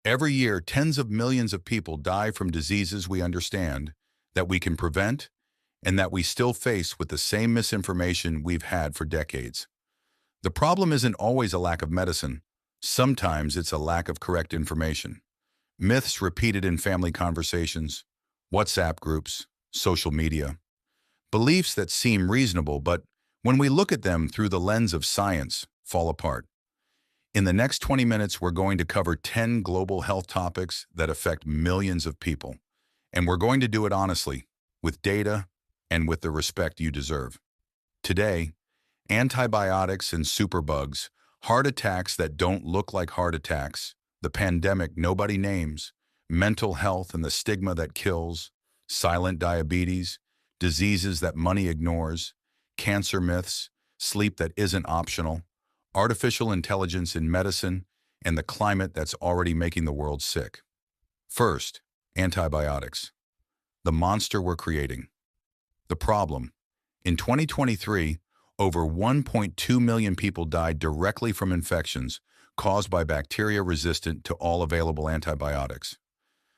Every year, tens of millions of people die from diseases we understand, that we can prevent, and that we still face with the same misinformation we've had for decades. The problem isn't always a lack of medicine. Sometimes it's a lack of correct information. Myths repeated in family conversations, WhatsApp groups, social media. Beliefs that seem reasonable, but when we look at them through the lens of science, fall apart. In the next 20 minutes, we're going to cover 10 global health topics that affect millions of people. And we're going to do it honestly, with data, and with the respect you deserve. Today, antibiotics and superbugs, heart attacks that don't look like heart attacks, the pandemic nobody names, mental health and the stigma that kills, silent diabetes, diseases that money ignores, cancer myths, sleep that isn't optional, artificial intelligence in medicine, and the climate that's already making the world sick. First, antibiotics. The monster we're creating. The problem. In 2023, over 1.2 million people died directly from infections caused by bacteria resistant to all available antibiotics.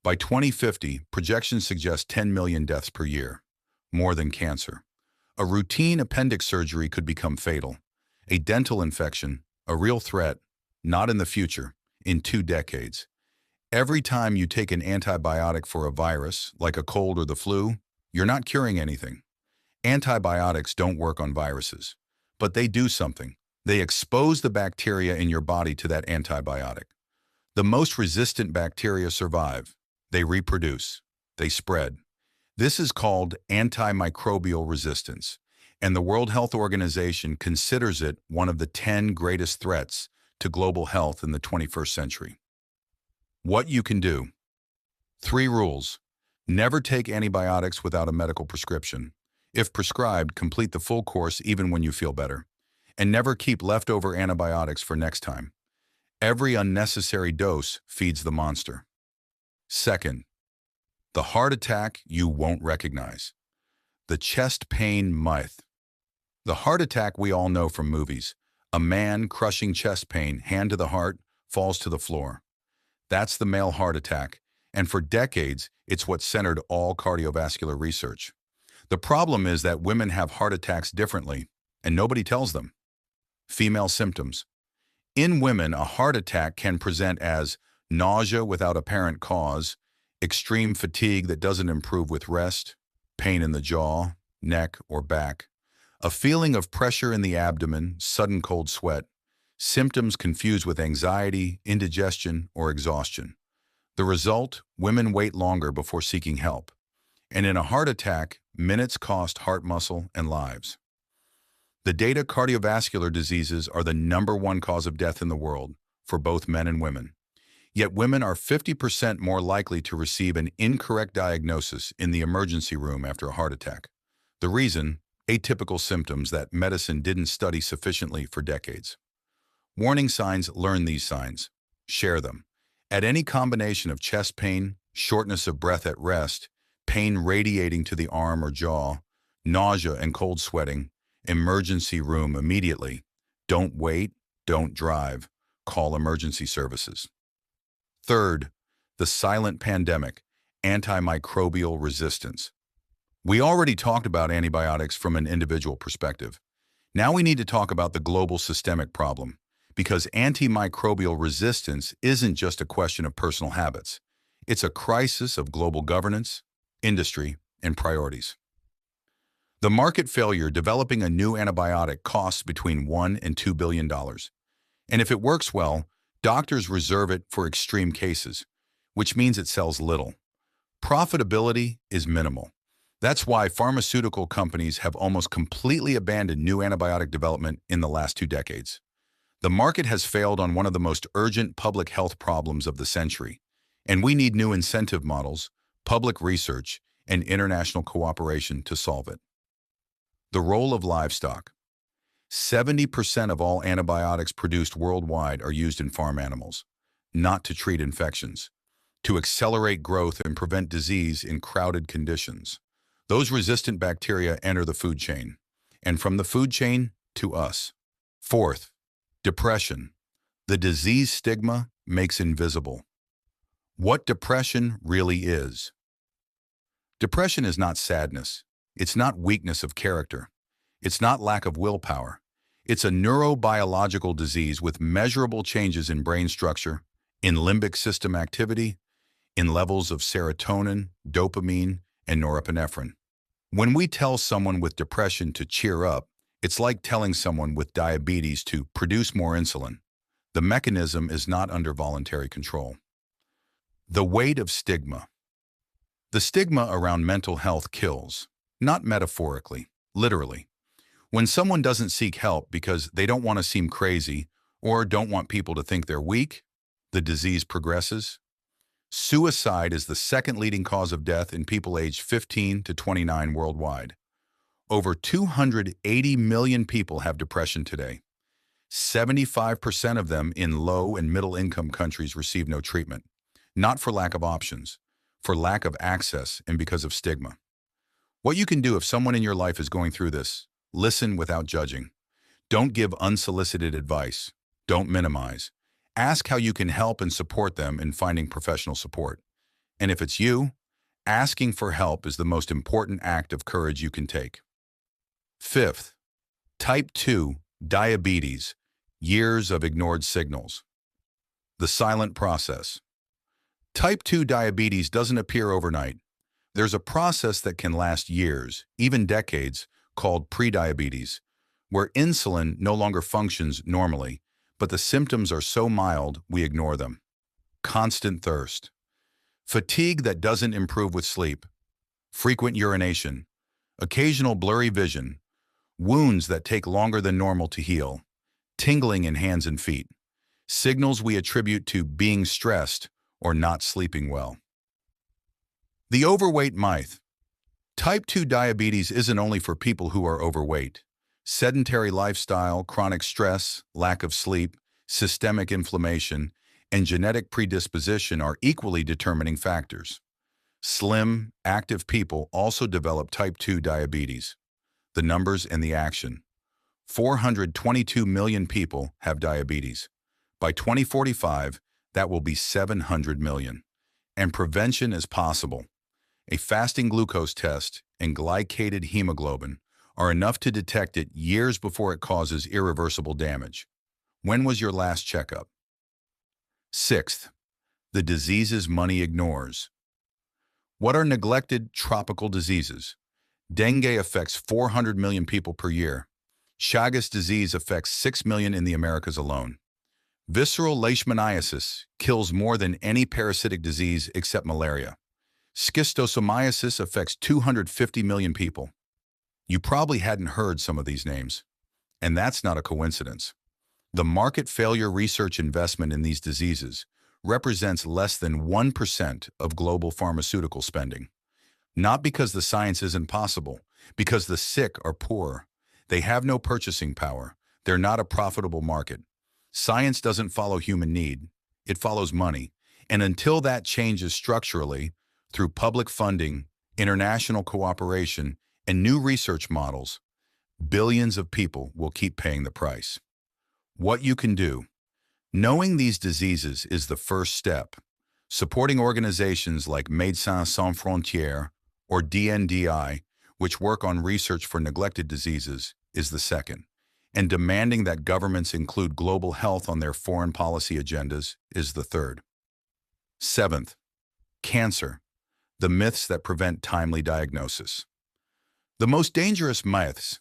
By 2050, projections suggest 10 million deaths per year, more than cancer. A routine appendix surgery could become fatal. A dental infection, a real threat, not in the future, in 2 decades. Every time you take an antibiotic for a virus, like a cold or the flu, you're not curing anything. Antibiotics don't work on viruses, but they do something. They expose the bacteria in your body to that antibiotic. The most resistant bacteria survive. They reproduce. They spread. This is called antimicrobial resistance, and the World Health Organization considers it one of the 10 greatest threats to global health in the 21st century. What you can do. 3 rules. Never take antibiotics without a medical prescription. If prescribed, complete the full course even when you feel better. And never keep leftover antibiotics for next time. Every unnecessary dose feeds the monster. Second, the heart attack you won't recognize. The chest pain myth. The heart attack we all know from movies. A man crushing chest pain, hand to the heart, falls to the floor. That's the male heart attack, and for decades, it's what centered all cardiovascular research. The problem is that women have heart attacks differently, and nobody tells them. Female symptoms. In women, a heart attack can present as nausea without apparent cause, extreme fatigue that doesn't improve with rest, pain in the jaw, neck, or back, a feeling of pressure in the abdomen, sudden cold sweat, symptoms confused with anxiety, indigestion, or exhaustion. The result, women wait longer before seeking help. And in a heart attack, minutes cost heart muscle and lives. The data: cardiovascular diseases are the #1 cause of death in the world for both men and women. Yet women are 50% more likely to receive an incorrect diagnosis in the emergency room after a heart attack. The reason? Atypical symptoms that medicine didn't study sufficiently for decades. Warning signs: learn these signs. Share them. At any combination of chest pain, shortness of breath at rest, pain radiating to the arm or jaw, nausea and cold sweating, emergency room immediately. Don't wait, don't drive. Call emergency services. Third, the silent pandemic, antimicrobial resistance. We already talked about antibiotics from an individual perspective. Now we need to talk about the global systemic problem, because antimicrobial resistance isn't just a question of personal habits. It's a crisis of global governance, industry, and priorities. The market failure developing a new antibiotic costs between $1 and $2 billion. And if it works well, doctors reserve it for extreme cases, which means it sells little. Profitability is minimal. That's why pharmaceutical companies have almost completely abandoned new antibiotic development in the last 2 decades. The market has failed on one of the most urgent public health problems of the century, and we need new incentive models, public research, and international cooperation to solve it. The role of livestock. 70% of all antibiotics produced worldwide are used in farm animals, not to treat infections, to accelerate growth and prevent disease in crowded conditions. Those resistant bacteria enter the food chain, and from the food chain to us. Fourth, depression. The disease stigma makes invisible. What depression really is. Depression is not sadness. It's not weakness of character. It's not lack of willpower. It's a neurobiological disease with measurable changes in brain structure, in limbic system activity, in levels of serotonin, dopamine, and norepinephrine. When we tell someone with depression to cheer up, it's like telling someone with diabetes to produce more insulin. The mechanism is not under voluntary control. The weight of stigma. The stigma around mental health kills, not metaphorically, literally. When someone doesn't seek help because they don't want to seem crazy or don't want people to think they're weak, the disease progresses. Suicide is the second leading cause of death in people aged 15 to 29 worldwide. Over 280 million people have depression today. 75% of them in low and middle income countries receive no treatment, not for lack of options, for lack of access and because of stigma. What you can do if someone in your life is going through this: listen without judging. Don't give unsolicited advice. Don't minimize. Ask how you can help and support them in finding professional support. And if it's you, asking for help is the most important act of courage you can take. Fifth, type 2 diabetes, years of ignored signals. The silent process. Type 2 diabetes doesn't appear overnight. There's a process that can last years, even decades, called prediabetes, where insulin no longer functions normally, but the symptoms are so mild we ignore them. Constant thirst. Fatigue that doesn't improve with sleep. Frequent urination. Occasional blurry vision. Wounds that take longer than normal to heal. Tingling in hands and feet. Signals we attribute to being stressed or not sleeping well. The overweight myth. Type 2 diabetes isn't only for people who are overweight. Sedentary lifestyle, chronic stress, lack of sleep, systemic inflammation, and genetic predisposition are equally determining factors. Slim, active people also develop type 2 diabetes. The numbers and the action. 422 million people have diabetes. By 2045, that will be 700 million. And prevention is possible. A fasting glucose test and glycated hemoglobin are enough to detect it years before it causes irreversible damage. When was your last checkup? Sixth, the diseases money ignores. What are neglected tropical diseases? Dengue affects 400 million people per year. Chagas disease affects 6 million in the Americas alone. Visceral leishmaniasis kills more than any parasitic disease except malaria. Schistosomiasis affects 250 million people. You probably hadn't heard some of these names, and that's not a coincidence. The market failure research investment in these diseases represents less than 1% of global pharmaceutical spending. Not because the science isn't possible, because the sick are poor. They have no purchasing power. They're not a profitable market. Science doesn't follow human need. It follows money. And until that changes structurally, through public funding, international cooperation, and new research models, billions of people will keep paying the price. What you can do. Knowing these diseases is the first step. Supporting organizations like Médecins Sans Frontières or DNDi, which work on research for neglected diseases, is the second. And demanding that governments include global health on their foreign policy agendas is the third. Seventh, cancer, the myths that prevent timely diagnosis. The most dangerous myths.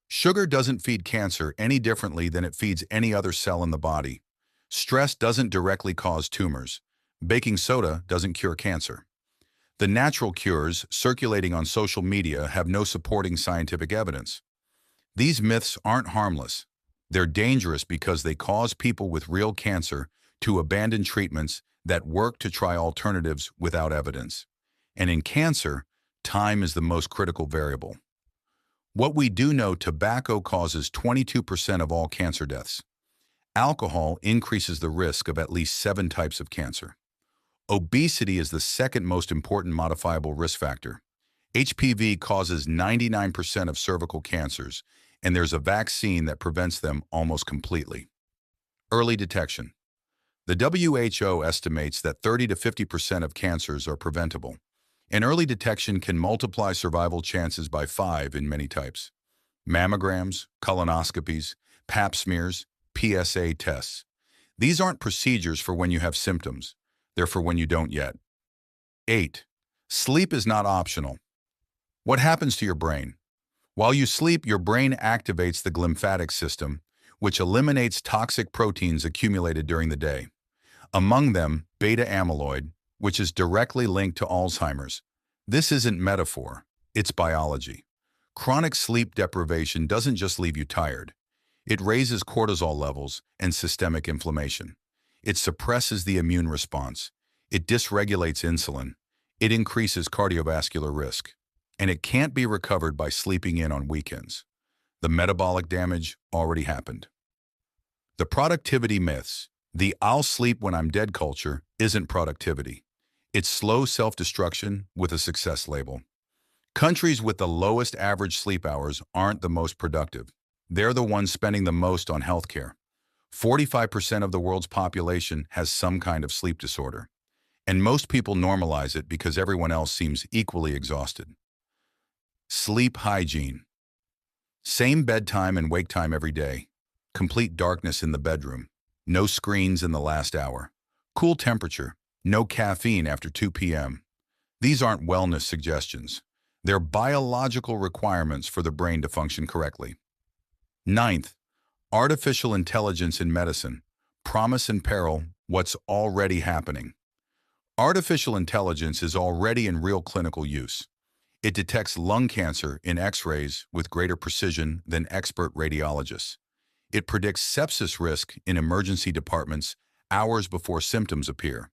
Sugar doesn't feed cancer any differently than it feeds any other cell in the body. Stress doesn't directly cause tumors. Baking soda doesn't cure cancer. The natural cures circulating on social media have no supporting scientific evidence. These myths aren't harmless. They're dangerous because they cause people with real cancer to abandon treatments that work to try alternatives without evidence. And in cancer, time is the most critical variable. What we do know: tobacco causes 22% of all cancer deaths. Alcohol increases the risk of at least 7 types of cancer. Obesity is the second most important modifiable risk factor. HPV causes 99% of cervical cancers, and there's a vaccine that prevents them almost completely. Early detection. The WHO estimates that 30 to 50% of cancers are preventable, and early detection can multiply survival chances by 5 in many types. Mammograms, colonoscopies, pap smears, PSA tests. These aren't procedures for when you have symptoms. They're for when you don't yet. 8. Sleep is not optional. What happens to your brain? While you sleep, your brain activates the glymphatic system, which eliminates toxic proteins accumulated during the day. Among them, beta amyloid, which is directly linked to Alzheimer's. This isn't metaphor, it's biology. Chronic sleep deprivation doesn't just leave you tired. It raises cortisol levels and systemic inflammation. It suppresses the immune response. It dysregulates insulin. It increases cardiovascular risk. And it can't be recovered by sleeping in on weekends. The metabolic damage already happened. The productivity myths. The "I'll sleep when I'm dead" culture isn't productivity. It's slow self-destruction with a success label. Countries with the lowest average sleep hours aren't the most productive. They're the ones spending the most on healthcare. 45% of the world's population has some kind of sleep disorder. And most people normalize it because everyone else seems equally exhausted. Sleep hygiene. Same bedtime and wake time every day. Complete darkness in the bedroom. No screens in the last hour. Cool temperature. No caffeine after 2 p.m. These aren't wellness suggestions. They're biological requirements for the brain to function correctly. 9th, artificial intelligence in medicine. Promise and peril, what's already happening. Artificial intelligence is already in real clinical use. It detects lung cancer in X-rays with greater precision than expert radiologists. It predicts sepsis risk in emergency departments hours before symptoms appear.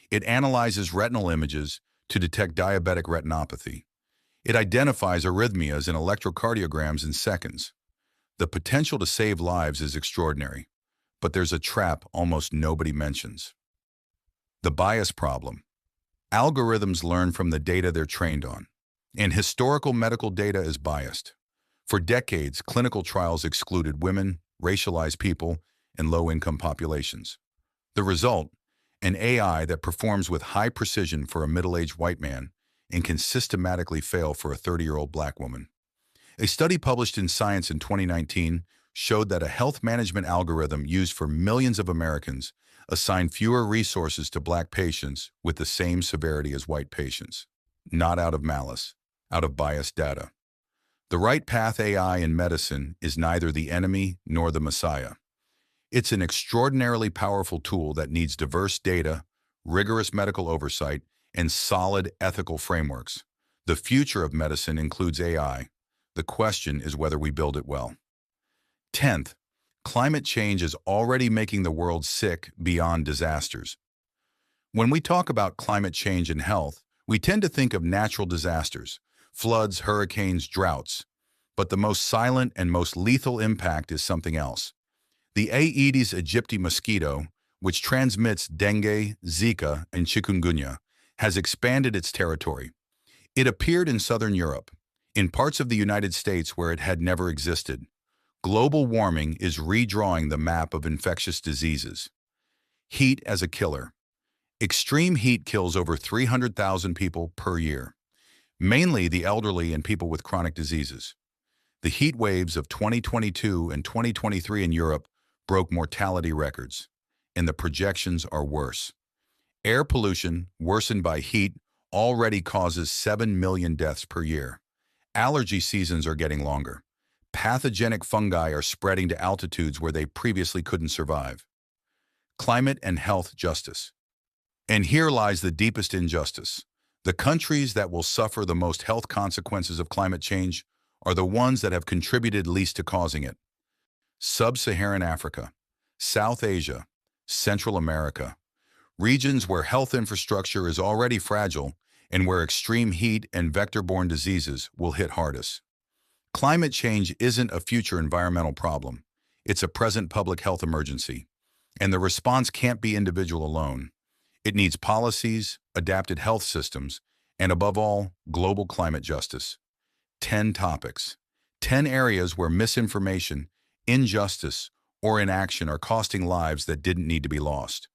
It analyzes retinal images to detect diabetic retinopathy. It identifies arrhythmias in electrocardiograms in seconds. The potential to save lives is extraordinary, but there's a trap almost nobody mentions. The bias problem. Algorithms learn from the data they're trained on, and historical medical data is biased. For decades, clinical trials excluded women, racialized people, and low-income populations. The result? An AI that performs with high precision for a middle-aged white man and can systematically fail for a 30-year-old black woman. A study published in Science in 2019 showed that a health management algorithm used for millions of Americans assigned fewer resources to black patients with the same severity as white patients. Not out of malice, out of biased data. The right path AI in medicine is neither the enemy nor the messiah. It's an extraordinarily powerful tool that needs diverse data, rigorous medical oversight, and solid ethical frameworks. The future of medicine includes AI. The question is whether we build it well. 10th, climate change is already making the world sick beyond disasters. When we talk about climate change and health, we tend to think of natural disasters, floods, hurricanes, droughts. But the most silent and most lethal impact is something else. The Aedes aegypti mosquito, which transmits dengue, Zika, and chikungunya, has expanded its territory. It appeared in southern Europe, in parts of the United States where it had never existed. Global warming is redrawing the map of infectious diseases. Heat as a killer. Extreme heat kills over 300,000 people per year, mainly the elderly and people with chronic diseases. The heat waves of 2022 and 2023 in Europe broke mortality records, and the projections are worse. Air pollution, worsened by heat, already causes 7 million deaths per year. Allergy seasons are getting longer. Pathogenic fungi are spreading to altitudes where they previously couldn't survive. Climate and health justice. And here lies the deepest injustice. The countries that will suffer the most health consequences of climate change are the ones that have contributed least to causing it. Sub-Saharan Africa, South Asia, Central America, regions where health infrastructure is already fragile and where extreme heat and vector-borne diseases will hit hardest. Climate change isn't a future environmental problem. It's a present public health emergency, and the response can't be individual alone. It needs policies, adapted health systems, and above all, global climate justice. 10 topics, 10 areas where misinformation, injustice, or inaction are costing lives that didn't need to be lost.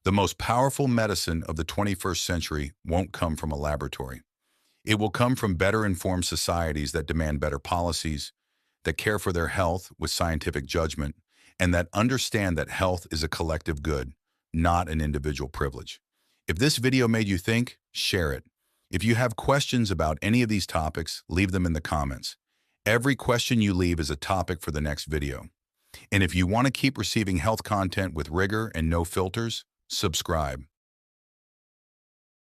The most powerful medicine of the 21st century won't come from a laboratory. It will come from better informed societies that demand better policies, that care for their health with scientific judgment, and that understand that health is a collective good, not an individual privilege. If this video made you think, share it. If you have questions about any of these topics, leave them in the comments. Every question you leave is a topic for the next video. And if you want to keep receiving health content with rigor and no filters, subscribe.